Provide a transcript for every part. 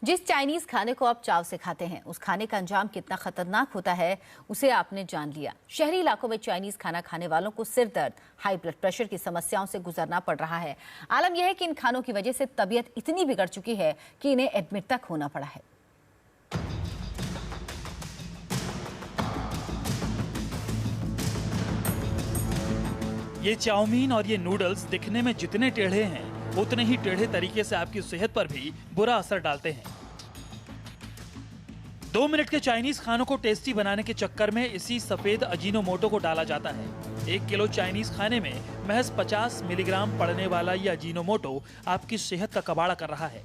जिस चाइनीज खाने को आप चाव से खाते हैं, उस खाने का अंजाम कितना खतरनाक होता है उसे आपने जान लिया। शहरी इलाकों में चाइनीज खाना खाने वालों को सिर दर्द, हाई ब्लड प्रेशर की समस्याओं से गुजरना पड़ रहा है। आलम यह है कि इन खानों की वजह से तबीयत इतनी बिगड़ चुकी है कि इन्हें एडमिट तक होना पड़ा है। ये चाउमीन और ये नूडल्स दिखने में जितने टेढ़े हैं, उतने ही टेढ़े तरीके से आपकी सेहत पर भी बुरा असर डालते हैं। 2 मिनट के चाइनीज खानों को टेस्टी बनाने के चक्कर में इसी सफेद अजीनोमोटो को डाला जाता है। 1 किलो चाइनीज खाने में महज 50 मिलीग्राम पड़ने वाला ये अजीनोमोटो आपकी सेहत का कबाड़ा कर रहा है।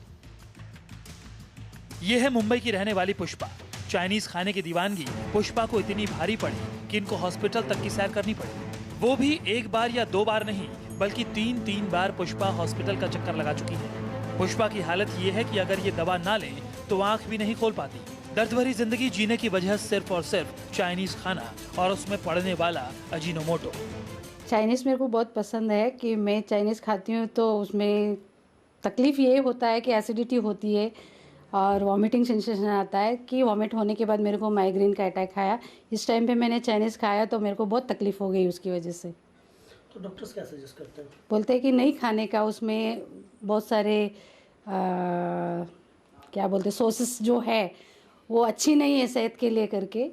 ये है मुंबई की रहने वाली पुष्पा। चाइनीज खाने की दीवानगी पुष्पा को इतनी भारी पड़ी कि इनको हॉस्पिटल तक की सैर करनी पड़ी। वो भी 1 बार या 2 बार नहीं, बल्कि 3 बार पुष्पा हॉस्पिटल का चक्कर लगा चुकी है। पुष्पा की हालत ये है कि अगर ये दवा ना लें तो आंख भी नहीं खोल पाती। दर्द भरी जिंदगी जीने की वजह सिर्फ और सिर्फ चाइनीज खाना और उसमें पड़ने वाला अजीनोमोटो। चाइनीज मेरे को बहुत पसंद है कि मैं चाइनीज खाती हूँ तो उसमें तकलीफ ये होता है कि एसिडिटी होती है और वॉमिटिंग सेंसेशन आता है कि वॉमिट होने के बाद मेरे को माइग्रेन का अटैक आया। इस टाइम पे मैंने चाइनीज़ खाया तो मेरे को बहुत तकलीफ हो गई उसकी वजह से। तो डॉक्टर्स क्या सजेस्ट करते हैं? बोलते हैं कि नहीं खाने का, उसमें बहुत सारे क्या बोलते सोसेस जो है वो अच्छी नहीं है सेहत के लिए करके।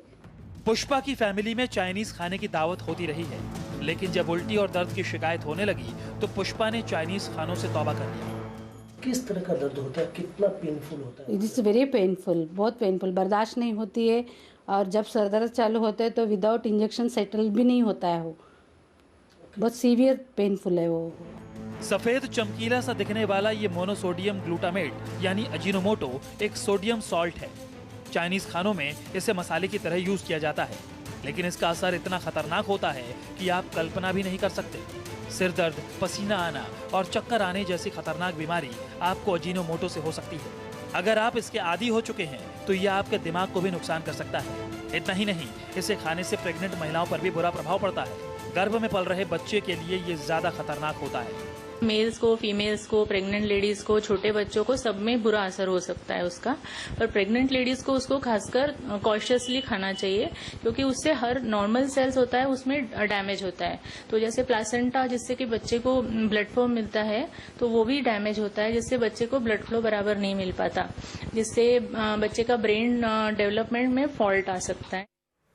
पुष्पा की फैमिली में चाइनीज खाने की दावत होती रही है, लेकिन जब उल्टी और दर्द की शिकायत होने लगी तो पुष्पा ने चाइनीज खानों से तौबा कर लिया। किस तरह का दर्द होता है, कितना पेनफुल होता है? इट इज़ वेरी पेनफुल, बहुत पेनफुल, बर्दाश्त नहीं होती है। और जब सर दर्द चालू होता है तो विदाउट इंजेक्शन सेटल भी नहीं होता है। वो बहुत सीवियर पेनफुल है। वो सफेद चमकीला सा दिखने वाला ये मोनोसोडियम ग्लूटामेट यानी अजीनोमोटो एक सोडियम सॉल्ट है। चाइनीज खानों में इसे मसाले की तरह यूज किया जाता है, लेकिन इसका असर इतना खतरनाक होता है कि आप कल्पना भी नहीं कर सकते। सिर दर्द, पसीना आना और चक्कर आने जैसी खतरनाक बीमारी आपको अजीनोमोटो से हो सकती है। अगर आप इसके आदी हो चुके हैं तो यह आपके दिमाग को भी नुकसान कर सकता है। इतना ही नहीं, इसे खाने से प्रेग्नेंट महिलाओं पर भी बुरा प्रभाव पड़ता है। गर्भ में पल रहे बच्चे के लिए ये ज्यादा खतरनाक होता है। मेल्स को, फीमेल्स को, प्रेग्नेंट लेडीज को, छोटे बच्चों को, सब में बुरा असर हो सकता है उसका। पर प्रेग्नेंट लेडीज को उसको खासकर कॉशियसली खाना चाहिए, क्योंकि उससे हर नॉर्मल सेल्स होता है उसमें डैमेज होता है। तो जैसे प्लासेंटा, जिससे कि बच्चे को ब्लड फ्लो मिलता है, तो वो भी डैमेज होता है, जिससे बच्चे को ब्लड फ्लो बराबर नहीं मिल पाता, जिससे बच्चे का ब्रेन डेवलपमेंट में फॉल्ट आ सकता है।